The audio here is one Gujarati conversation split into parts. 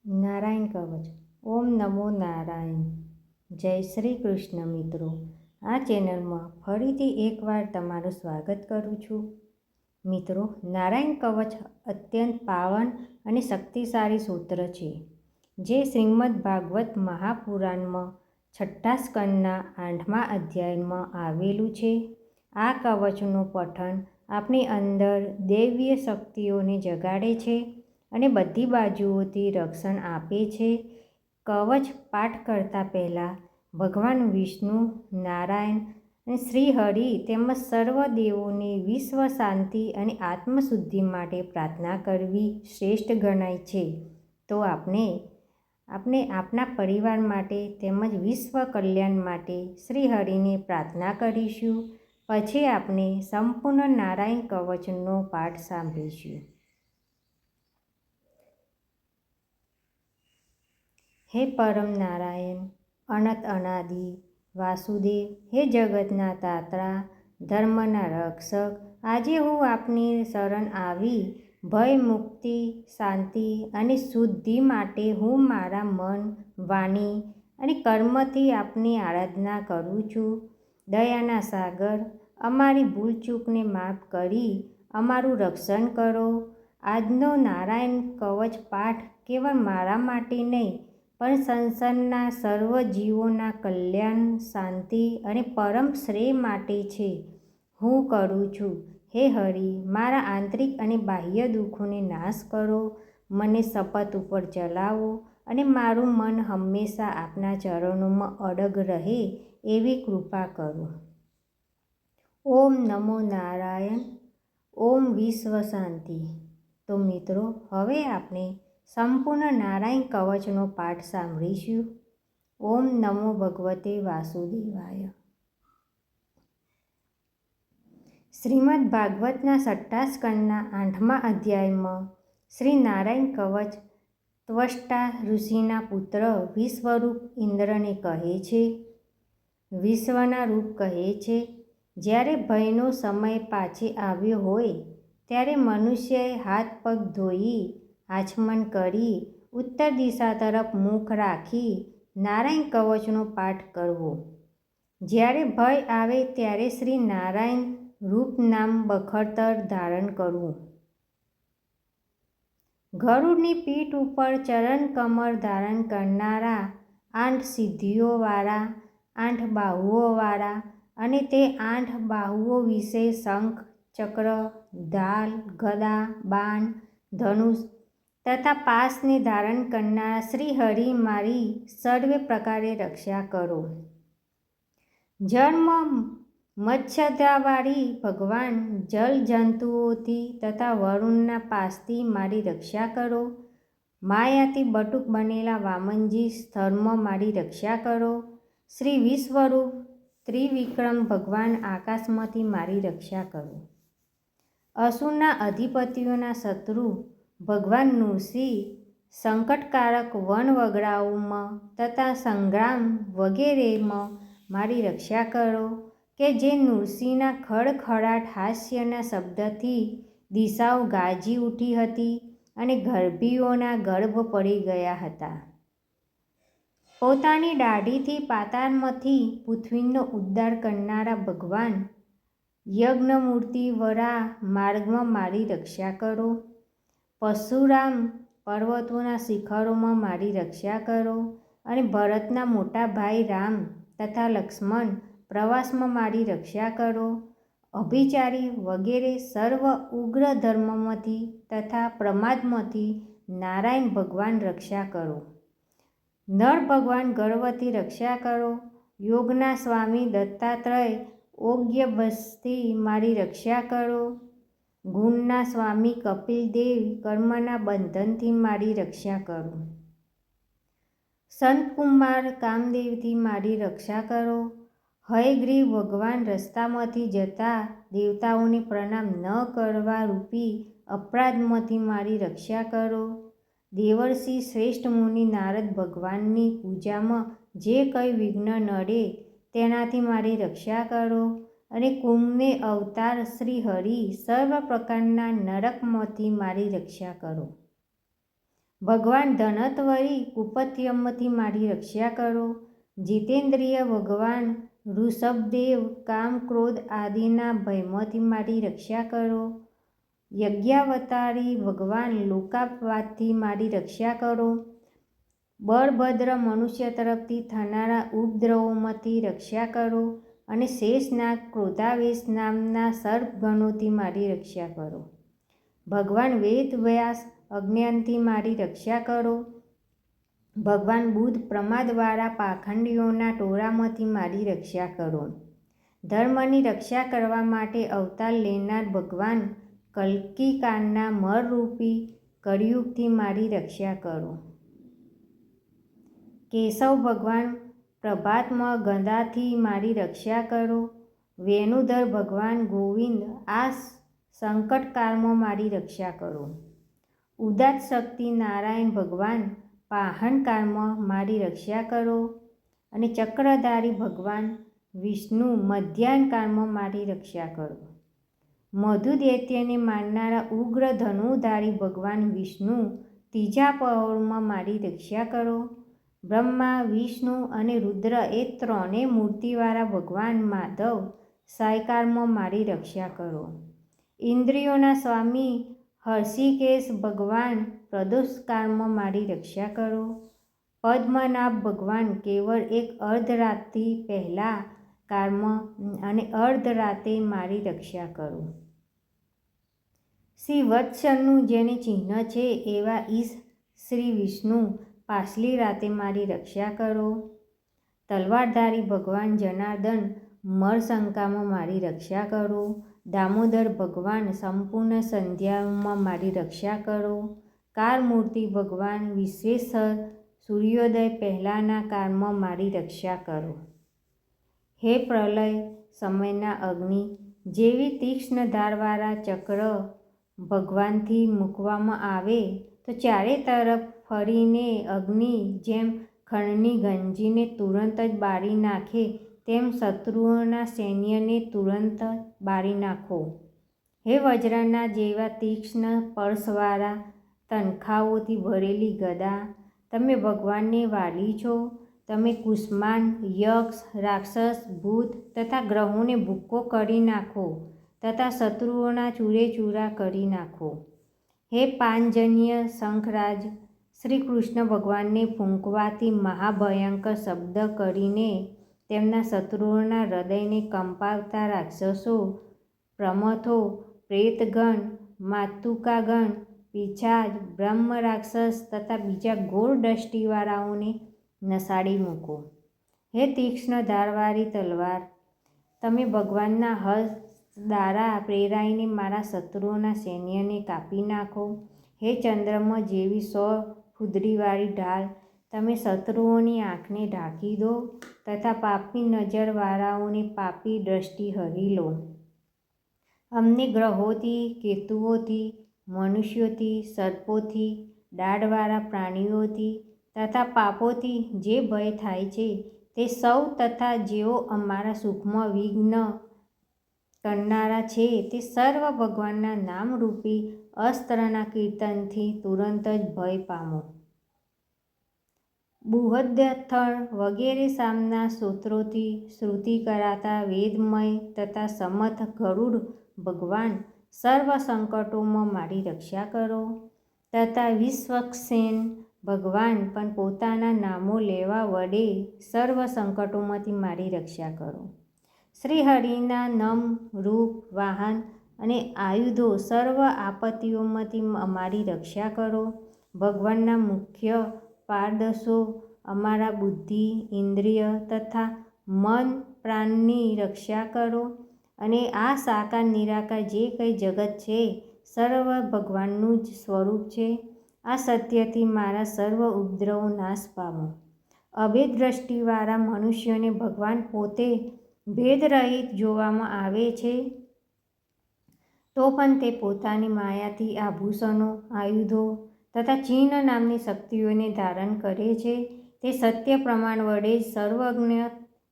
નારાયણ કવચ. ઓમ નમો નારાયણ. જય શ્રી કૃષ્ણ મિત્રો. આ ચેનલમાં ફરીથી એકવાર તમારું સ્વાગત કરું છું. મિત્રો, નારાયણ કવચ અત્યંત પાવન અને શક્તિશાળી સૂત્ર છે, જે શ્રીમદ ભાગવત મહાપુરાણમાં 6ઠ્ઠા સ્કંદના 8મા અધ્યાયમાં આવેલું છે. આ કવચનું પઠન આપણી અંદર દૈવીય શક્તિઓને જગાડે છે અને બધી બાજુઓથી રક્ષણ આપે છે. કવચ પાઠ કરતા પહેલાં ભગવાન વિષ્ણુ, નારાયણ અને શ્રી હરિ તેમજ સર્વ દેવોને વિશ્વ શાંતિ અને આત્મશુદ્ધિ માટે પ્રાર્થના કરવી શ્રેષ્ઠ ગણાય છે. તો આપણે આપણા પરિવાર માટે તેમજ વિશ્વ કલ્યાણ માટે શ્રી હરિને પ્રાર્થના કરીશું. પછી આપણે સંપૂર્ણ નારાયણ કવચનો પાઠ સાંભળીશું. હે પરમ નારાયણ, અનંત અનાદિ વાસુદેવ, હે જગતના તાતરા, ધર્મના રક્ષક, આજે હું આપની શરણ આવી ભય, મુક્તિ, શાંતિ અને શુદ્ધિ માટે હું મારા મન, વાણી અને કર્મથી આપની આરાધના કરું છું. દયાના સાગર, અમારી ભૂલચૂકને માફ કરી અમારું રક્ષણ કરો. આજનો નારાયણ કવચ પાઠ કેવળ મારા માટે નહીં, પણ સંસારના સર્વ જીવોના કલ્યાણ, શાંતિ અને પરમ શ્રેય માટે છે. હું કરું છું. હે હરિ, મારા આંતરિક અને બાહ્ય દુઃખોને નાશ કરો, મને શપથ ઉપર ચલાવો અને મારું મન હંમેશા આપના ચરણોમાં અડગ રહે એવી કૃપા કરો. ઓમ નમો નારાયણ. ઓમ વિશ્વ શાંતિ. તો મિત્રો, હવે આપણે સંપૂર્ણ નારાયણ કવચનો પાઠ સાંભળીશું. ઓમ નમો ભગવતે વાસુદેવાય. શ્રીમદ ભાગવતના 6ઠ્ઠા સ્કંદના 8મા અધ્યાયમાં શ્રી નારાયણ કવચ ત્વષ્ટા ઋષિના પુત્ર વિશ્વરૂપ ઇન્દ્રને કહે છે. વિશ્વના રૂપ કહે છે, જ્યારે ભયનો સમય પાછે આવ્યો હોય ત્યારે મનુષ્યએ હાથ પગ ધોઈ, આચમન કરી, ઉત્તર દિશા તરફ મુખ રાખી નારાયણ કવચનો પાઠ કરવો. જ્યારે ભય આવે ત્યારે શ્રી નારાયણ રૂપ નામ બખતર ધારણ કરવું. ગરુડની પીઠ ઉપર ચરણ કમળ ધારણ કરનારા, 8 સિદ્ધિઓવાળા, 8 બાહુઓવાળા અને તે 8 બાહુઓ વિશે શંખ, ચક્ર, ઢાલ, ગદા, બાણ, ધનુષ તથા પાશને ધારણ કરનારા શ્રી હરિ મારી સર્વે પ્રકારે રક્ષા કરો. જન્મ મત્સ્યધાવાળી ભગવાન જલ જંતુઓથી તથા વરુણના પાશથી મારી રક્ષા કરો. માયાથી બટુક બનેલા વામનજી સ્થળમાં મારી રક્ષા કરો. શ્રી વિશ્વરૂપ ત્રિવિક્રમ ભગવાન આકાશમાંથી મારી રક્ષા કરો. અસુરના અધિપતિઓના શત્રુ ભગવાન નૃસિંહ સંકટકારક વનવગડાઓમાં તથા સંગ્રામ વગેરેમાં મારી રક્ષા કરો, કે જે નૃસિંહના ખડખડાટ હાસ્યના શબ્દથી દિશાઓ ગાજી ઉઠી હતી અને ગર્ભીઓના ગર્ભ પડી ગયા હતા. પોતાની દાઢીથી પાતાળમાંથી પૃથ્વીનો ઉદ્ધાર કરનારા ભગવાન યજ્ઞમૂર્તિ વરા માર્ગમાં મારી રક્ષા કરો. પરશુરામ પર્વતોના શિખરોમાં મારી રક્ષા કરો અને ભરતના મોટા ભાઈ રામ તથા લક્ષ્મણ પ્રવાસમાં મારી રક્ષા કરો. અભિચારી વગેરે સર્વ ઉગ્ર ધર્મમાંથી તથા પ્રમાદમાંથી નારાયણ ભગવાન રક્ષા કરો. નર ભગવાન ગર્વથી રક્ષા કરો. યોગના સ્વામી દત્તાત્રેય ઓગ્યભસ્થી મારી રક્ષા કરો. ગુણના સ્વામી કપિલદેવ કર્મના બંધનથી મારી રક્ષા કરો. સંતકુમાર કામદેવથી મારી રક્ષા કરો. હયગ્રીવ ભગવાન રસ્તામાંથી જતા દેવતાઓને પ્રણામ ન કરવા રૂપી અપરાધમાંથી મારી રક્ષા કરો. દેવર્ષિ શ્રેષ્ઠ મુનિ નારદ ભગવાનની પૂજામાં જે કંઈ વિઘ્ન નડે તેનાથી મારી રક્ષા કરો. અને કુંભને અવતાર શ્રી હરિ સર્વ પ્રકારના નરકમાંથી મારી રક્ષા કરો. ભગવાન ધનત્વરી કુપથ્યમથી મારી રક્ષા કરો. જીતેન્દ્રિય ભગવાન ઋષભદેવ કામ ક્રોધ આદિના ભયમાંથી મારી રક્ષા કરો. યજ્ઞાવતારી ભગવાન લોકાપવાદથી મારી રક્ષા કરો. બળભદ્ર મનુષ્ય તરફથી થનારા ઉપદ્રવોમાંથી રક્ષા કરો અને શેષનાગ ક્રોધાવેશ નામના સર્પગણોથી મારી રક્ષા કરો. ભગવાન વેદ વ્યાસ અજ્ઞાનથી મારી રક્ષા કરો. ભગવાન બુદ્ધ પ્રમાદવાળા પાખંડીઓના ટોળામાંથી મારી રક્ષા કરો. ધર્મની રક્ષા કરવા માટે અવતાર લેનાર ભગવાન કલ્કિકાળના મરરૂપી કળિયુગથી મારી રક્ષા કરો. કેશવ ભગવાન પ્રભાતમાં ગદાથી મારી રક્ષા કરો. વેણુધર ભગવાન ગોવિંદ આ સંકટકાળમાં મારી રક્ષા કરો. ઉદાત શક્તિ નારાયણ ભગવાન પાહનકાળમાં મારી રક્ષા કરો. અને ચક્રધારી ભગવાન વિષ્ણુ મધ્યાહનકાળમાં મારી રક્ષા કરો. મધુ દૈત્યને મારનારા ઉગ્ર ધનુધારી ભગવાન વિષ્ણુ ત્રીજા પહોળમાં મારી રક્ષા કરો. બ્રહ્મા વિષ્ણુ અને રુદ્ર એ ત્રણેય મૂર્તિવાળા ભગવાન માધવ સાયકાળમાં મારી રક્ષા કરો. ઇન્દ્રિયોના સ્વામી હર્ષિકેશ ભગવાન પ્રદોષકાળમાં મારી રક્ષા કરો. પદ્મનાભ ભગવાન કેવળ એક અર્ધરાત્રિ પહેલાં કાળમાં અને અર્ધરાતે મારી રક્ષા કરો. શ્રી વત્સનું જેને ચિહ્ન છે એવા ઈશ શ્રી વિષ્ણુ પાછલી રાતે મારી રક્ષા કરો. તલવારધારી ભગવાન જનાર્દન મરશંકામાં મારી રક્ષા કરો. દામોદર ભગવાન સંપૂર્ણ સંધ્યામાં મારી રક્ષા કરો. કાળમૂર્તિ ભગવાન વિશ્વેશ્વર સૂર્યોદય પહેલાંના કાળમાં મારી રક્ષા કરો. હે પ્રલય સમયના અગ્નિ જેવી તીક્ષ્ણ ધારવાળા ચક્ર ભગવાનથી મૂકવામાં આવે તો ચારે તરફ ફરીને અગ્નિ જેમ ખણની ગંજીને તુરંત જ બાળી નાખે તેમ શત્રુઓના સૈન્યને તુરંત બાળી નાખો. હે વજ્રના જેવા તીક્ષ્ણ સ્પર્શવાળા તણખાઓથી ભરેલી ગદા, તમે ભગવાનને વાલી છો. તમે કુષ્માંડ, યક્ષ, રાક્ષસ, ભૂત તથા ગ્રહોને ભૂક્કો કરી નાખો તથા શત્રુઓના ચૂરેચૂરા કરી નાખો. હે પાંજન્ય શંખરાજ, શ્રી કૃષ્ણ ભગવાનને ફૂંકવાથી મહાભયંકર શબ્દ કરીને તેમના શત્રુઓના હૃદયને કંપાવતા રાક્ષસો, પ્રમથો, પ્રેતગણ, માતુકાગણ, પિશાચ, બ્રહ્મ રાક્ષસ તથા બીજા ઘોર દ્રષ્ટિવાળાઓને નસાડી મૂકો. હે તીક્ષ્ણ ધારવાળી તલવાર, તમે ભગવાનના હસ્ત દ્વારા પ્રેરાઈને મારા શત્રુઓના સૈન્યને કાપી નાખો. હે ચંદ્રમા જેવી 100 ફૂદડીવાળી ઢાલ, તમે શત્રુઓની આંખને ઢાંકી દો તથા પાપી નજરવાળાઓની પાપી દ્રષ્ટિ હરી લો. અમને ગ્રહોથી, કેતુઓથી, મનુષ્યોથી, સર્પોથી, દાઢવાળા પ્રાણીઓથી તથા પાપોથી જે ભય થાય છે તે સૌ તથા જેઓ અમારા સુખમાં વિઘ્ન કરનારા છે તે સર્વ ભગવાનના નામરૂપી અસ્ત્રના કીર્તનથી તુરંત જ ભય પામો. બૃહદ્રથણ વગેરે સામના સ્ત્રોત્રોથી શ્રુતિ કરાતા વેદમય તથા સમર્થ ગરુડ ભગવાન સર્વ સંકટોમાં મારી રક્ષા કરો. તથા વિશ્વક્સેન ભગવાન પણ પોતાના નામો લેવા વડે સર્વ સંકટોમાંથી મારી રક્ષા કરો. શ્રી હરિના નામ, રૂપ, વાહન અને આયુધો સર્વ આપત્તિઓમાંથી અમારી રક્ષા કરો. ભગવાનના મુખ્ય પારદર્શો અમારા બુદ્ધિ, ઇન્દ્રિય તથા મન પ્રાણની રક્ષા કરો. અને આ સાકાર નિરાકાર જે કંઈ જગત છે સર્વ ભગવાનનું જ સ્વરૂપ છે. આ સત્યથી મારા સર્વ ઉપદ્રવો નાશ પામો. અભેદ દ્રષ્ટિવાળા મનુષ્યોને ભગવાન પોતે ભેદરહિત જોવામાં આવે છે તો પણ તે પોતાની માયાથી આભૂષણો, આયુધો તથા ચિહ્ન નામની શક્તિઓને ધારણ કરે છે. તે સત્ય પ્રમાણ વડે સર્વજ્ઞ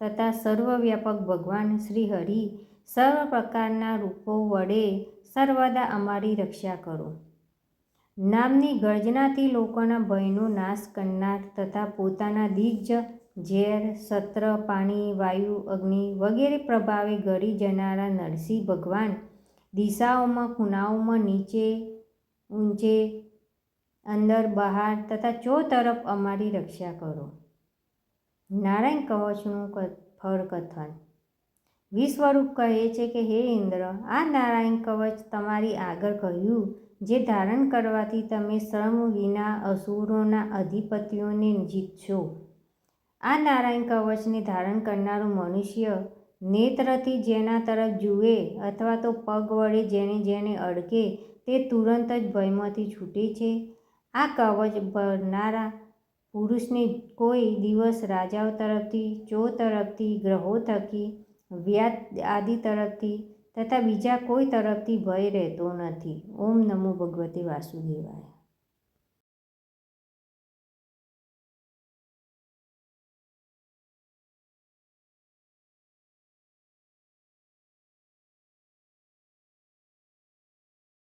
તથા સર્વવ્યાપક ભગવાન શ્રી હરિ સર્વ પ્રકારના રૂપો વડે સર્વદા અમારી રક્ષા કરો. નામની ગર્જનાથી લોકોના ભયનો નાશ કરનાર તથા પોતાના દિગ્જ ઝેર, સત્ર, પાણી, વાયુ, અગ્નિ વગેરે પ્રભાવે ગળી જનારા નરસિંહ ભગવાન, દિશાઓમાં, ખૂણાઓમાં, નીચે, ઊંચે, અંદર, બહાર તથા ચોતરફ અમારી રક્ષા કરો. નારાયણ કવચનું ફળ કથન. વિશ્વરૂપ કહે છે કે હે ઇન્દ્ર, આ નારાયણ કવચ તમારી આગળ કહ્યું જે ધારણ કરવાથી તમે શ્રમ વિના અસુરોના અધિપતિઓને જીતશો. આ નારાયણ કવચને ધારણ કરનારો મનુષ્ય નેત્રથી જેના તરફ જુએ અથવા તો પગ વડે જેને જેને અડકે તે તુરંત જ ભયમાંથી છૂટે છે. આ કવચ ભરનારા પુરુષને કોઈ દિવસ રાજાઓ તરફથી, ચો તરફથી, ગ્રહો થકી, વ્યાધ આદિ તરફથી તથા બીજા કોઈ તરફથી ભય રહેતો નથી. ઓમ નમો ભગવતે વાસુદેવાય.